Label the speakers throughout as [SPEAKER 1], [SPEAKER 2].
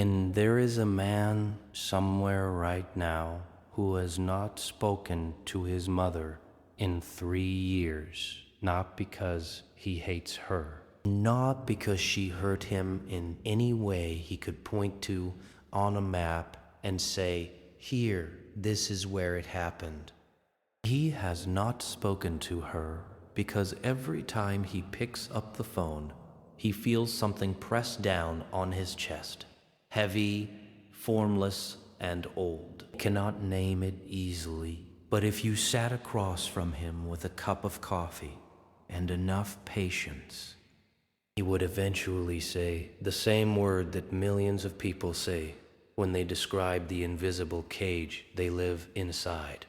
[SPEAKER 1] And there is a man somewhere right now who has not spoken to his mother in 3 years, not because he hates her, not because she hurt him in any way he could point to on a map and say, "Here, this is where it happened." He has not spoken to her because every time he picks up the phone, he feels something pressed down on his chest, heavy, formless, and old. He cannot name it easily, but if you sat across from him with a cup of coffee and enough patience, he would eventually say the same word that millions of people say when they describe the invisible cage they live inside.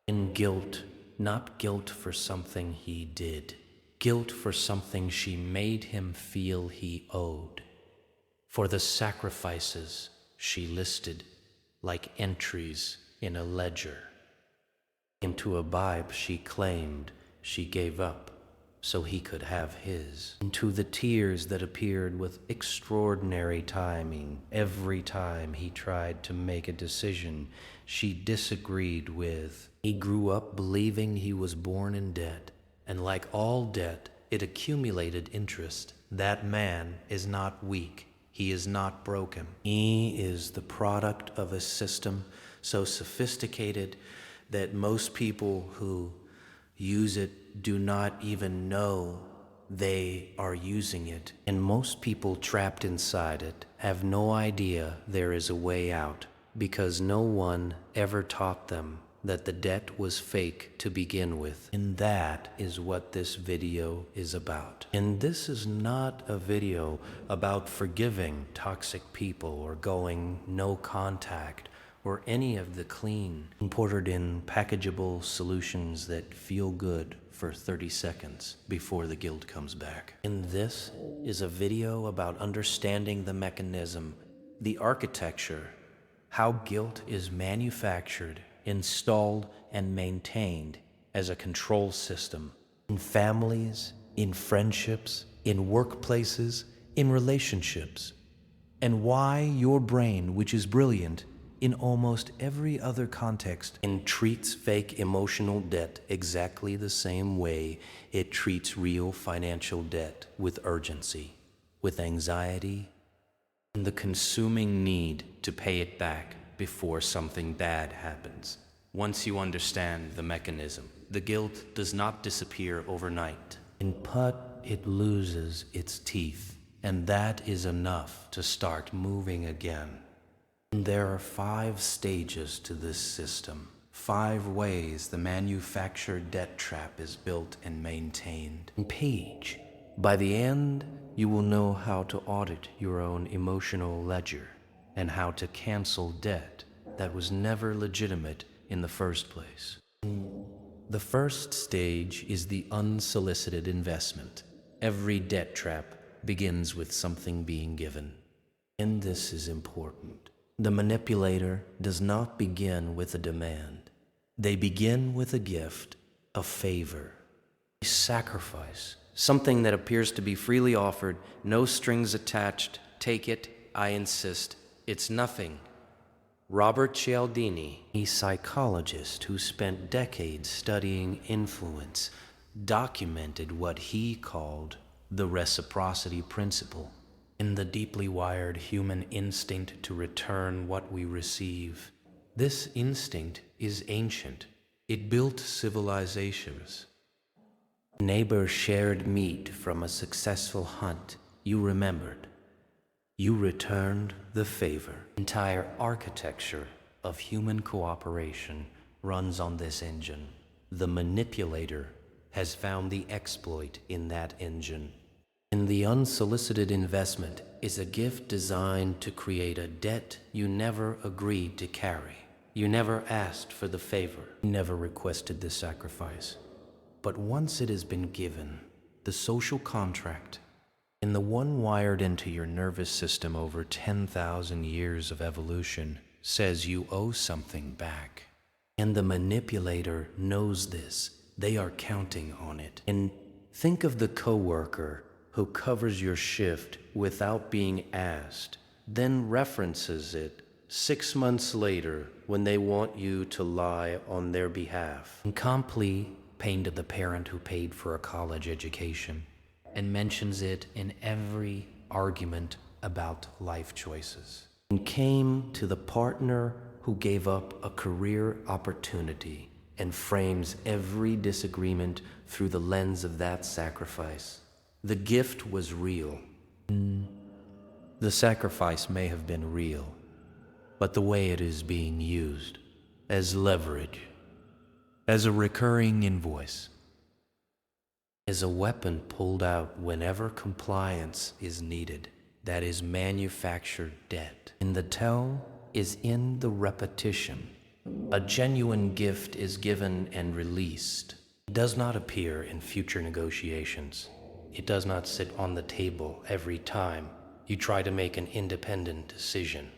[SPEAKER 1] In guilt, not guilt for something he did, guilt for something she made him feel he owed, for the sacrifices she listed like entries in a ledger, into a bribe she claimed she gave up so he could have his, into the tears that appeared with extraordinary timing every time he tried to make a decision she disagreed with. He grew up believing he was born in debt, and like all debt, it accumulated interest. That man is not weak. He is not broken. He is the product of a system so sophisticated that most people who use it do not even know they are using it. And most people trapped inside it have no idea there is a way out, because no one ever taught them that the debt was fake to begin with. And that is what this video is about. And this is not a video about forgiving toxic people or going no contact or any of the clean, imported in packageable solutions that feel good for 30 seconds before the guilt comes back. And this is a video about understanding the mechanism, the architecture, how guilt is manufactured, installed, and maintained as a control system in families, in friendships, in workplaces, in relationships, and why your brain, which is brilliant in almost every other context, and treats fake emotional debt exactly the same way it treats real financial debt, with urgency, with anxiety, and the consuming need to pay it back before something bad happens. Once you understand the mechanism, the guilt does not disappear overnight. But it loses its teeth, and that is enough to start moving again. There are 5 stages to this system, 5 ways the manufactured debt trap is built and maintained. Page. By the end, you will know how to audit your own emotional ledger and how to cancel debt that was never legitimate in the first place. The first stage is the unsolicited investment. Every debt trap begins with something being given. And this is important. The manipulator does not begin with a demand. They begin with a gift, a favor, a sacrifice, something that appears to be freely offered, no strings attached. Take it, I insist. It's nothing. Robert Cialdini, a psychologist who spent decades studying influence, documented what he called the reciprocity principle. In the deeply wired human instinct to return what we receive. This instinct is ancient. It built civilizations. Neighbor shared meat from a successful hunt. You remembered. You returned the favor. Entire architecture of human cooperation runs on this engine. The manipulator has found the exploit in that engine. And the unsolicited investment is a gift designed to create a debt you never agreed to carry. You never asked for the favor. You never requested the sacrifice. But once it has been given, the social contract, and the one wired into your nervous system over 10,000 years of evolution, says you owe something back. And the manipulator knows this. They are counting on it. And think of the coworker who covers your shift without being asked, then references it 6 months later when they want you to lie on their behalf. Incompli pain to the parent who paid for a college education and mentions it in every argument about life choices. And came to the partner who gave up a career opportunity and frames every disagreement through the lens of that sacrifice. The gift was real. The sacrifice may have been real, but the way it is being used as leverage, as a recurring invoice, as a weapon pulled out whenever compliance is needed, that is manufactured debt. And the tell is in the repetition. A genuine gift is given and released. It does not appear in future negotiations. It does not sit on the table every time you try to make an independent decision.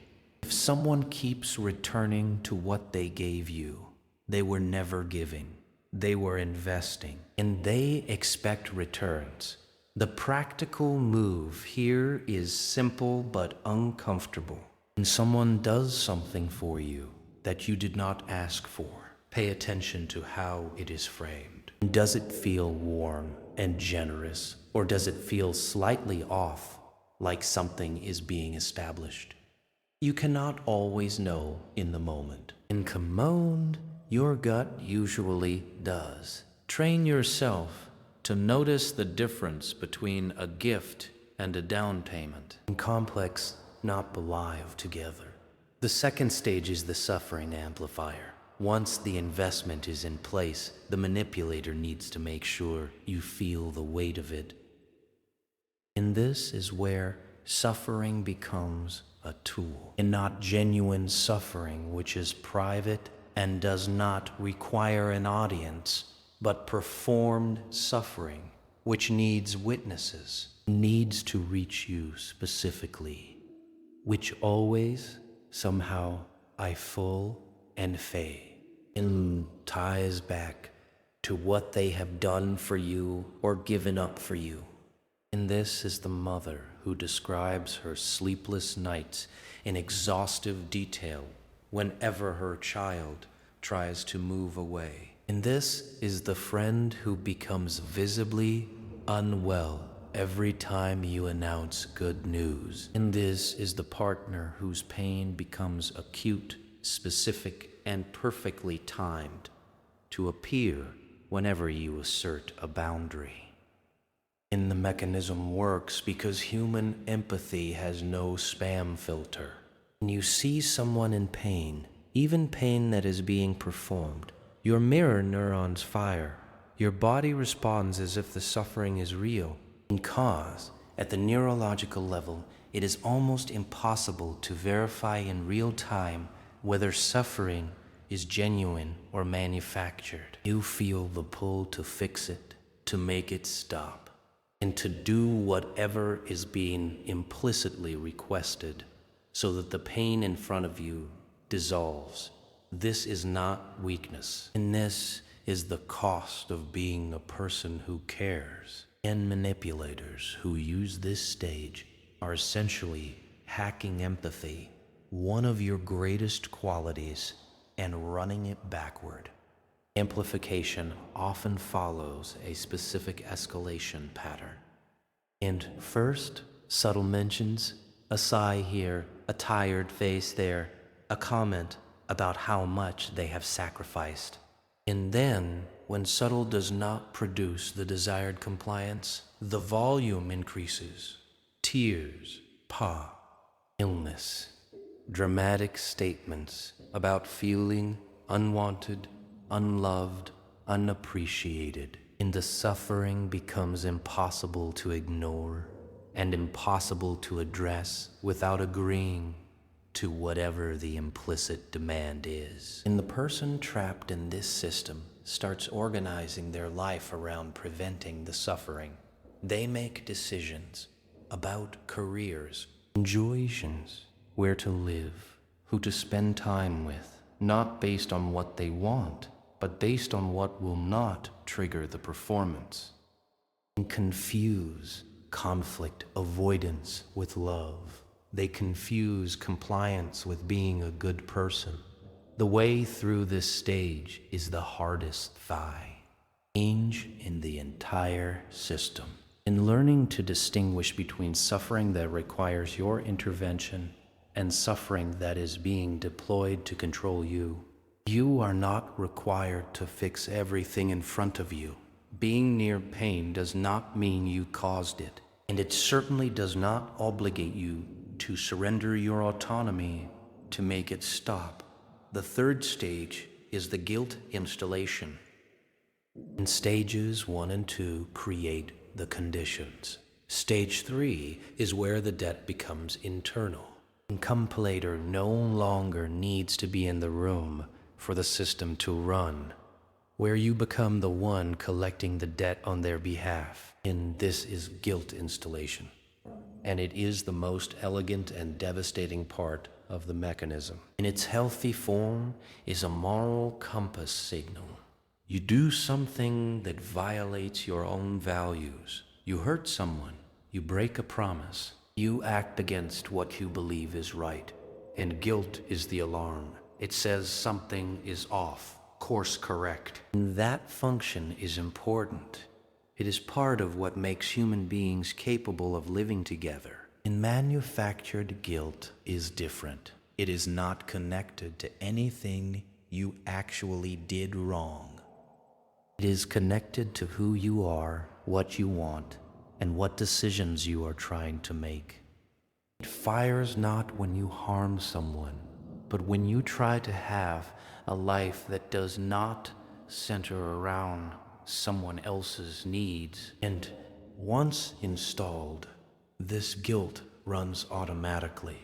[SPEAKER 1] If someone keeps returning to what they gave you, they were never giving. They were investing, and they expect returns. The practical move here is simple but uncomfortable. When someone does something for you that you did not ask for, pay attention to how it is framed. Does it feel warm and generous, or does it feel slightly off, like something is being established? You cannot always know in the moment. In command, your gut usually does. Train yourself to notice the difference between a gift and a down payment. In complex, not alive together. The second stage is the suffering amplifier. Once the investment is in place, the manipulator needs to make sure you feel the weight of it. And this is where suffering becomes a tool, and not genuine suffering, which is private and does not require an audience, but performed suffering, which needs witnesses, needs to reach you specifically, which always, somehow, I full and fey, and ties back to what they have done for you or given up for you. And this is the mother who describes her sleepless nights in exhaustive detail whenever her child tries to move away. And this is the friend who becomes visibly unwell every time you announce good news. And this is the partner whose pain becomes acute, specific, and perfectly timed to appear whenever you assert a boundary. And the mechanism works because human empathy has no spam filter. When you see someone in pain, even pain that is being performed, your mirror neurons fire. Your body responds as if the suffering is real. Because, at the neurological level, it is almost impossible to verify in real time whether suffering is genuine or manufactured. You feel the pull to fix it, to make it stop, and to do whatever is being implicitly requested so that the pain in front of you dissolves. This is not weakness, and this is the cost of being a person who cares. And manipulators who use this stage are essentially hacking empathy, one of your greatest qualities, and running it backward. Amplification often follows a specific escalation pattern. And first, subtle mentions, a sigh here, a tired face there, a comment about how much they have sacrificed. And then, when subtle does not produce the desired compliance, the volume increases. Tears, illness, dramatic statements about feeling unwanted, unloved, unappreciated. And the suffering becomes impossible to ignore and impossible to address without agreeing to whatever the implicit demand is. And the person trapped in this system starts organizing their life around preventing the suffering. They make decisions about careers, enjoyations, where to live, who to spend time with, not based on what they want, but based on what will not trigger the performance. And confuse conflict avoidance with love. They confuse compliance with being a good person. The way through this stage is the hardest change in the entire system. In learning to distinguish between suffering that requires your intervention and suffering that is being deployed to control you, you are not required to fix everything in front of you. Being near pain does not mean you caused it, and it certainly does not obligate you to surrender your autonomy to make it stop. The third stage is the guilt installation. And stages 1 and 2 create the conditions. Stage 3 is where the debt becomes internal. The maniplator no longer needs to be in the room for the system to run, where you become the one collecting the debt on their behalf. And this is guilt installation. And it is the most elegant and devastating part of the mechanism. In its healthy form is a moral compass signal. You do something that violates your own values. You hurt someone. You break a promise. You act against what you believe is right. And guilt is the alarm. It says something is off, course correct. And that function is important. It is part of what makes human beings capable of living together. And manufactured guilt is different. It is not connected to anything you actually did wrong. It is connected to who you are, what you want, and what decisions you are trying to make. It fires not when you harm someone, but when you try to have a life that does not center around someone else's needs. And once installed, this guilt runs automatically.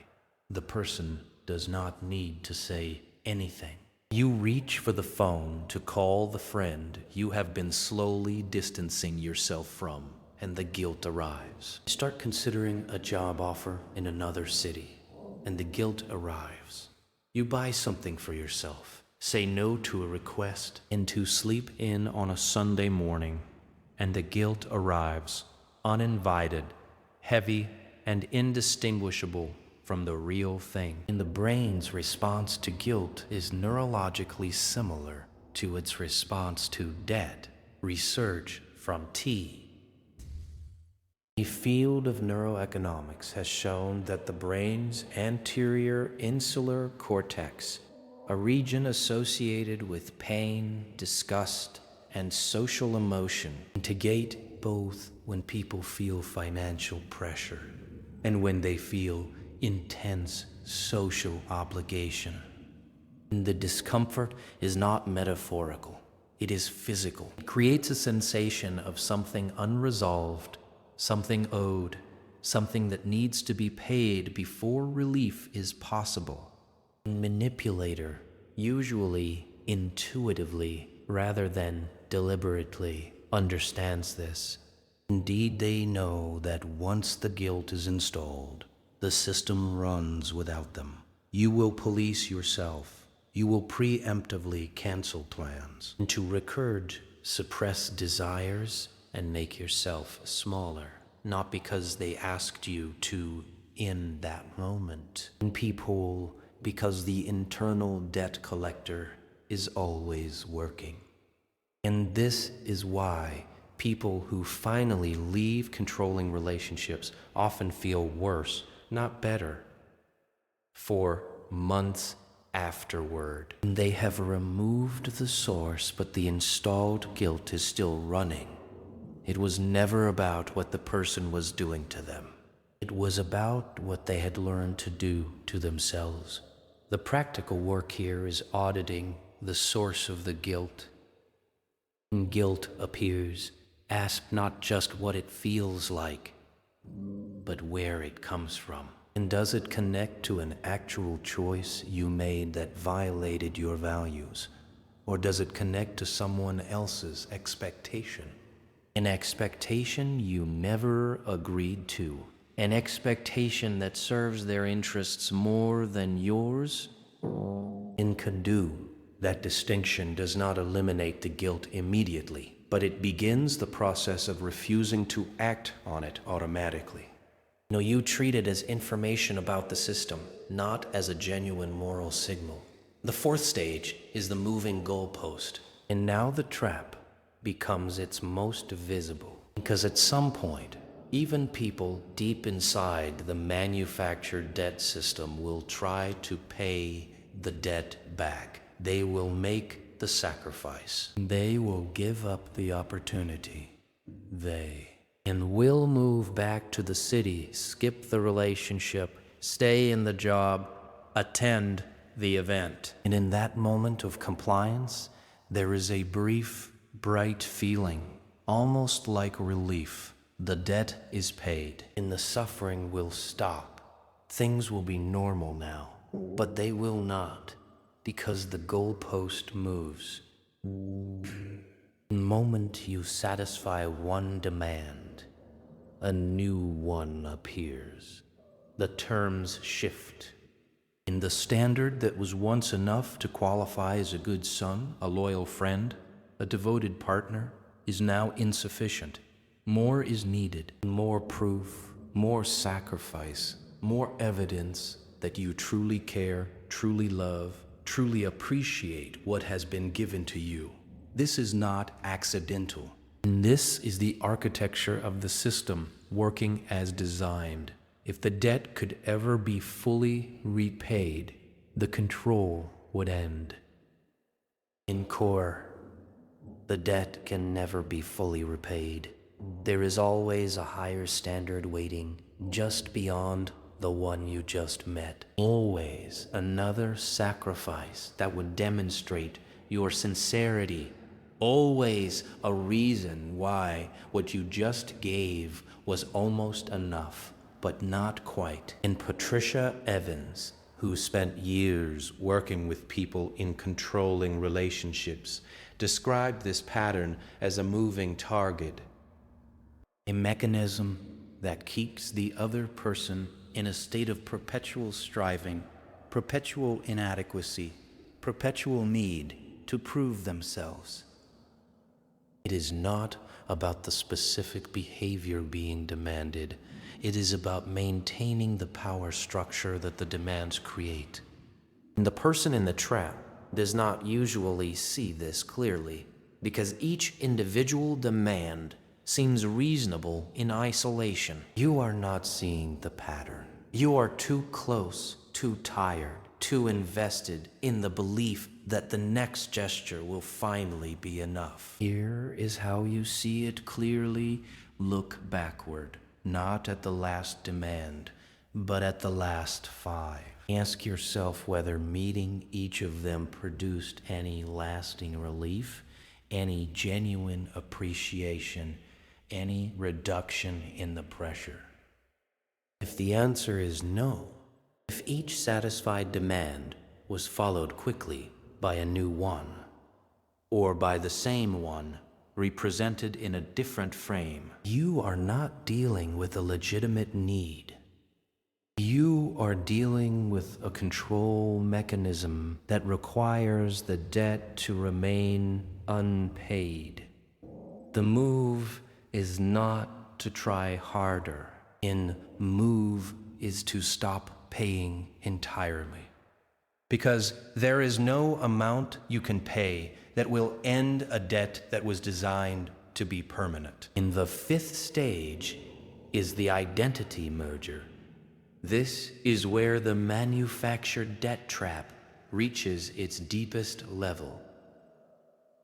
[SPEAKER 1] The person does not need to say anything. You reach for the phone to call the friend you have been slowly distancing yourself from, and the guilt arrives. Start considering a job offer in another city, and the guilt arrives. You buy something for yourself, say no to a request, and to sleep in on a Sunday morning, and the guilt arrives, uninvited, heavy, and indistinguishable from the real thing. And the brain's response to guilt is neurologically similar to its response to debt. Research from T. A field of neuroeconomics has shown that the brain's anterior insular cortex, a region associated with pain, disgust, and social emotion, mitigate both when people feel financial pressure and when they feel intense social obligation. And the discomfort is not metaphorical, it is physical. It creates a sensation of something unresolved, something owed, something that needs to be paid before relief is possible. A manipulator, usually intuitively rather than deliberately, understands this. Indeed, they know that once the guilt is installed, the system runs without them. You will police yourself. You will preemptively cancel plans, and to record, suppress desires, and make yourself smaller, not because they asked you to in that moment. And people, because the internal debt collector is always working. And this is why people who finally leave controlling relationships often feel worse, not better, for months afterward. They have removed the source, but the installed guilt is still running. It was never about what the person was doing to them. It was about what they had learned to do to themselves. The practical work here is auditing the source of the guilt. When guilt appears, ask not just what it feels like, but where it comes from. And does it connect to an actual choice you made that violated your values? Or does it connect to someone else's expectation? An expectation you never agreed to. An expectation that serves their interests more than yours? In Kadu, that distinction does not eliminate the guilt immediately, but it begins the process of refusing to act on it automatically. No, you treat it as information about the system, not as a genuine moral signal. The fourth stage is the moving goalpost. And now the trap becomes its most visible. Because at some point, even people deep inside the manufactured debt system will try to pay the debt back. They will make the sacrifice. They will give up the opportunity. And will move back to the city, skip the relationship, stay in the job, attend the event. And in that moment of compliance, there is a brief, bright feeling, almost like relief. The debt is paid, and the suffering will stop. Things will be normal now, but they will not, because the goalpost moves. The moment you satisfy one demand, a new one appears. The terms shift. And the standard that was once enough to qualify as a good son, a loyal friend, a devoted partner, is now insufficient. More is needed. More proof, more sacrifice, more evidence that you truly care, truly love, truly appreciate what has been given to you. This is not accidental. And this is the architecture of the system working as designed. If the debt could ever be fully repaid, the control would end. In core, the debt can never be fully repaid. There is always a higher standard waiting just beyond the one you just met. Always another sacrifice that would demonstrate your sincerity. Always a reason why what you just gave was almost enough, but not quite. And Patricia Evans, who spent years working with people in controlling relationships, described this pattern as a moving target, a mechanism that keeps the other person in a state of perpetual striving, perpetual inadequacy, perpetual need to prove themselves. It is not about the specific behavior being demanded. It is about maintaining the power structure that the demands create. And the person in the trap does not usually see this clearly, because each individual demand seems reasonable in isolation. You are not seeing the pattern. You are too close, too tired, too invested in the belief that the next gesture will finally be enough. Here is how you see it clearly. Look backward, not at the last demand, but at the last 5. Ask yourself whether meeting each of them produced any lasting relief, any genuine appreciation, any reduction in the pressure. If the answer is no, if each satisfied demand was followed quickly by a new one, or by the same one represented in a different frame, you are not dealing with a legitimate need. You are dealing with a control mechanism that requires the debt to remain unpaid. The move is not to try harder. In move is to stop paying entirely. Because there is no amount you can pay that will end a debt that was designed to be permanent. In the 5th stage is the identity merger. This is where the manufactured debt trap reaches its deepest level.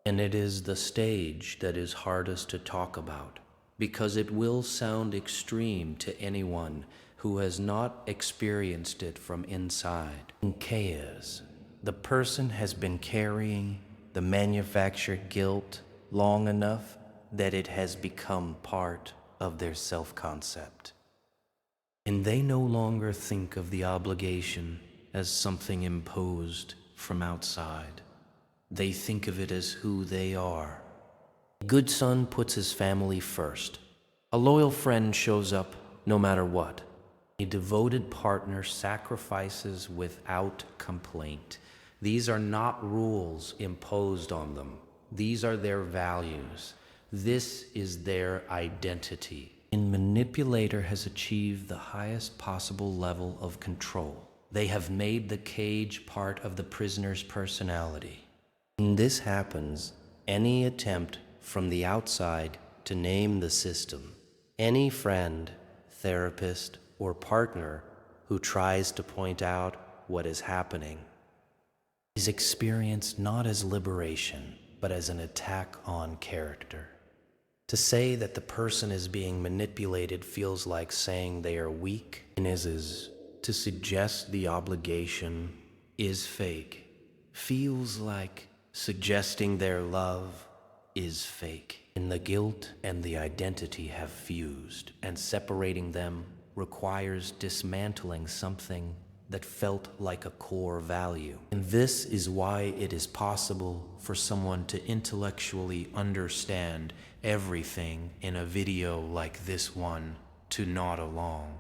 [SPEAKER 1] And it is the stage that is hardest to talk about, because it will sound extreme to anyone who has not experienced it from inside. In chaos, the person has been carrying the manufactured guilt long enough that it has become part of their self-concept. And they no longer think of the obligation as something imposed from outside. They think of it as who they are. A good son puts his family first. A loyal friend shows up no matter what. A devoted partner sacrifices without complaint. These are not rules imposed on them. These are their values. This is their identity. The manipulator has achieved the highest possible level of control. They have made the cage part of the prisoner's personality. When this happens, any attempt from the outside to name the system, any friend, therapist, or partner who tries to point out what is happening is experienced not as liberation, but as an attack on character. To say that the person is being manipulated feels like saying they are weak and is. To suggest the obligation is fake feels like suggesting their love is fake. And the guilt and the identity have fused, and separating them requires dismantling something that felt like a core value. And this is why it is possible for someone to intellectually understand everything in a video like this one to nod along,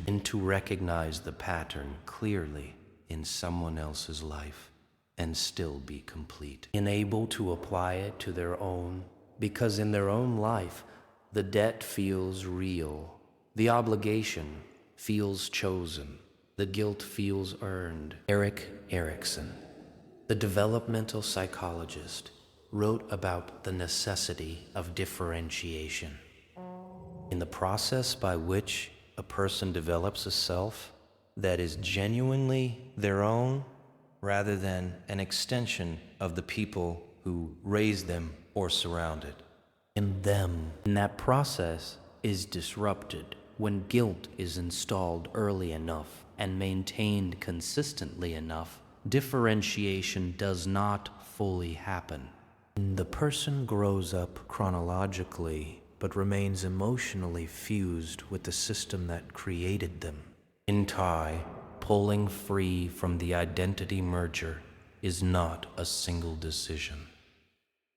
[SPEAKER 1] and to recognize the pattern clearly in someone else's life and still be complete, and able to apply it to their own, because in their own life, the debt feels real, the obligation feels chosen, the guilt feels earned. Erik Erikson, the developmental psychologist, wrote about the necessity of differentiation. In the process by which a person develops a self that is genuinely their own rather than an extension of the people who raised them or surrounded them. And that process is disrupted when guilt is installed early enough and maintained consistently enough. Differentiation does not fully happen. The person grows up chronologically but remains emotionally fused with the system that created them. In Thai, pulling free from the identity merger is not a single decision.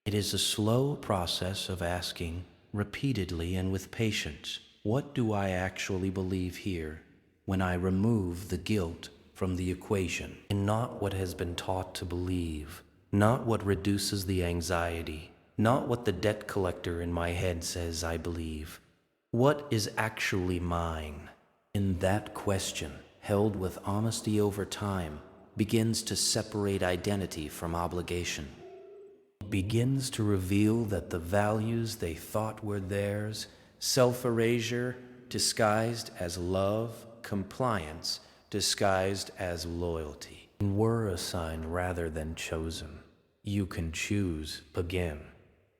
[SPEAKER 1] It is a slow process of asking repeatedly and with patience, what do I actually believe here when I remove the guilt from the equation, and not what has been taught to believe, not what reduces the anxiety, not what the debt collector in my head says I believe. What is actually mine? In that question, held with honesty over time, begins to separate identity from obligation. It begins to reveal that the values they thought were theirs, self-erasure disguised as love, compliance disguised as loyalty, were assigned rather than chosen. You can choose again.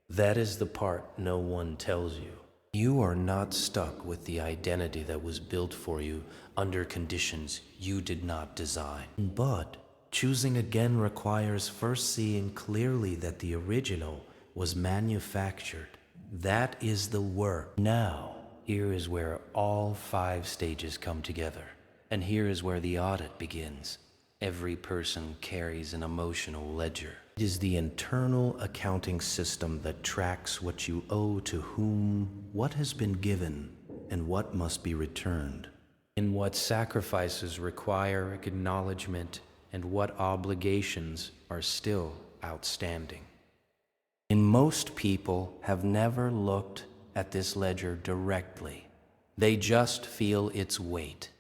[SPEAKER 1] That is the part no one tells you. You are not stuck with the identity that was built for you under conditions you did not design. But choosing again requires first seeing clearly that the original was manufactured. That is the work. Now, here is where all 5 stages come together. And here is where the audit begins. Every person carries an emotional ledger. It is the internal accounting system that tracks what you owe to whom, what has been given, and what must be returned, and what sacrifices require acknowledgement and what obligations are still outstanding. And most people have never looked at this ledger directly. They just feel its weight.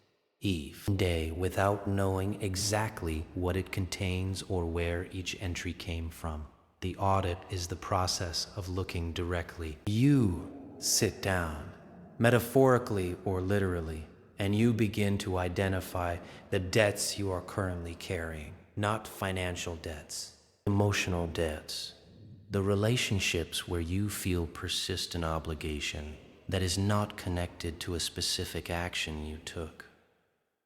[SPEAKER 1] Each day without knowing exactly what it contains or where each entry came from. The audit is the process of looking directly. You sit down, metaphorically or literally, and you begin to identify the debts you are currently carrying, not financial debts, emotional debts, the relationships where you feel persistent obligation that is not connected to a specific action you took.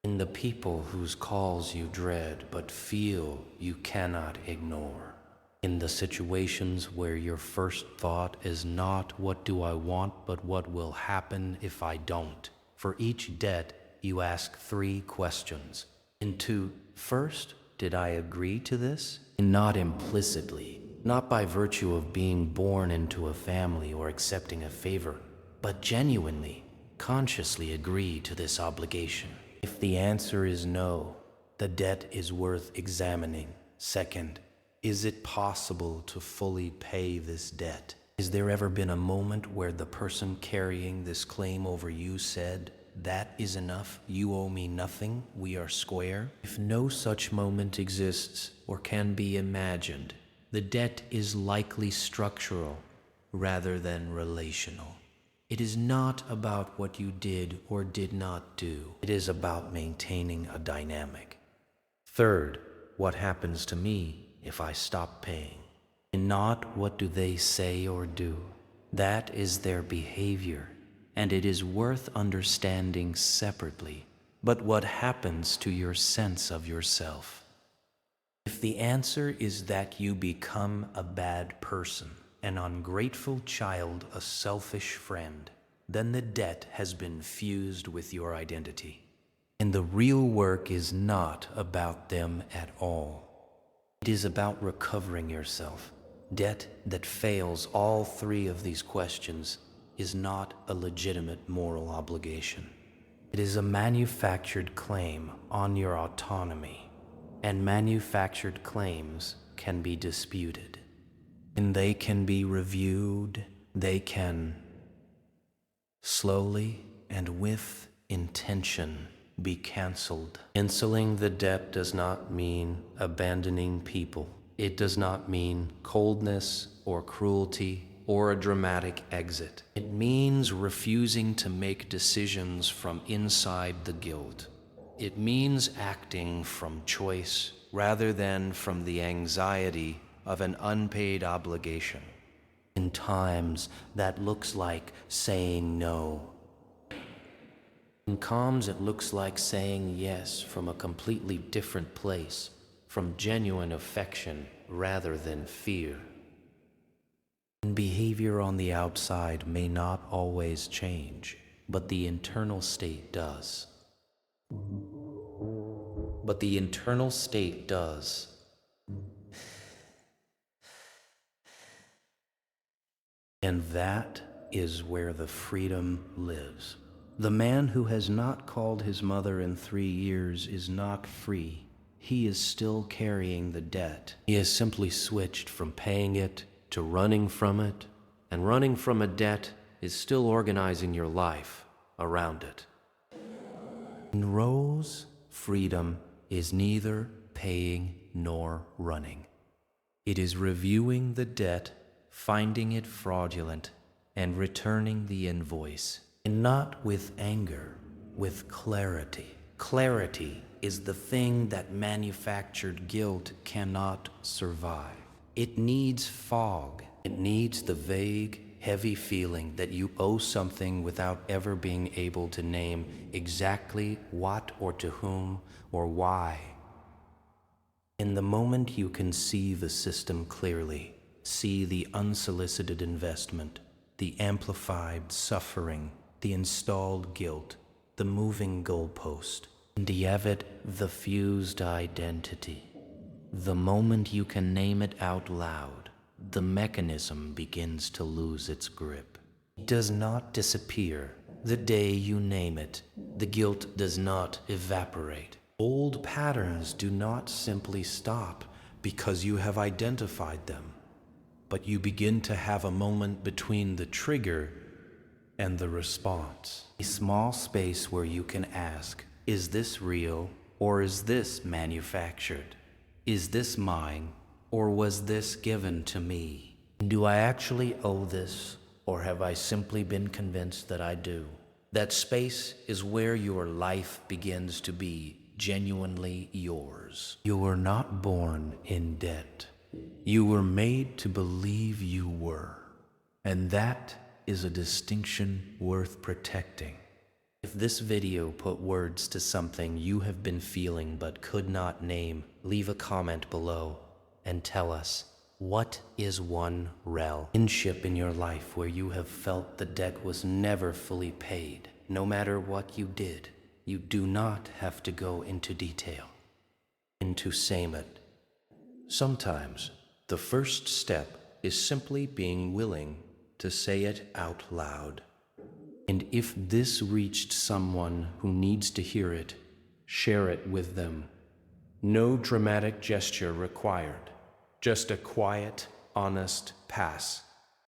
[SPEAKER 1] In the people whose calls you dread but feel you cannot ignore. In the situations where your first thought is not what do I want but what will happen if I don't. For each debt you ask 3 questions. First, did I agree to this? And not implicitly, not by virtue of being born into a family or accepting a favor, but genuinely, consciously agree to this obligation. If the answer is no, the debt is worth examining. Second, is it possible to fully pay this debt? Has there ever been a moment where the person carrying this claim over you said, "That is enough, you owe me nothing, we are square"? If no such moment exists or can be imagined, the debt is likely structural rather than relational. It is not about what you did or did not do. It is about maintaining a dynamic. Third, what happens to me if I stop paying? And not what do they say or do. That is their behavior, and it is worth understanding separately. But what happens to your sense of yourself? If the answer is that you become a bad person, an ungrateful child, a selfish friend, then the debt has been fused with your identity. And the real work is not about them at all. It is about recovering yourself. Debt that fails all three of these questions is not a legitimate moral obligation. It is a manufactured claim on your autonomy, and manufactured claims can be disputed. And they can be reviewed, they can slowly and with intention be canceled. Canceling the debt does not mean abandoning people. It does not mean coldness or cruelty or a dramatic exit. It means refusing to make decisions from inside the guilt. It means acting from choice rather than from the anxiety of an unpaid obligation. In times, that looks like saying no. In calms, it looks like saying yes from a completely different place, from genuine affection rather than fear. And behavior on the outside may not always change, but the internal state does. But the internal state does. And that is where the freedom lives. The man who has not called his mother in 3 years is not free. He is still carrying the debt. He has simply switched from paying it to running from it, and running from a debt is still organizing your life around it. In Rose, freedom is neither paying nor running. It is reviewing the debt, finding it fraudulent, and returning the invoice. And not with anger, with clarity. Clarity is the thing that manufactured guilt cannot survive. It needs fog. It needs the vague, heavy feeling that you owe something without ever being able to name exactly what or to whom or why. In the moment you can see the system clearly, see the unsolicited investment, the amplified suffering, the installed guilt, the moving goalpost, and the fused identity. The moment you can name it out loud, the mechanism begins to lose its grip. It does not disappear the day you name it. The guilt does not evaporate. Old patterns do not simply stop because you have identified them, but you begin to have a moment between the trigger and the response. A small space where you can ask, is this real or is this manufactured? Is this mine or was this given to me? Do I actually owe this or have I simply been convinced that I do? That space is where your life begins to be genuinely yours. You were not born in debt. You were made to believe you were, and that is a distinction worth protecting. If this video put words to something you have been feeling but could not name, leave a comment below and tell us, what is one relationship in your life where you have felt the debt was never fully paid, no matter what you did? You do not have to go into detail, into same it. Sometimes the first step is simply being willing to say it out loud. And if this reached someone who needs to hear it, share it with them. No dramatic gesture required, just a quiet, honest pass.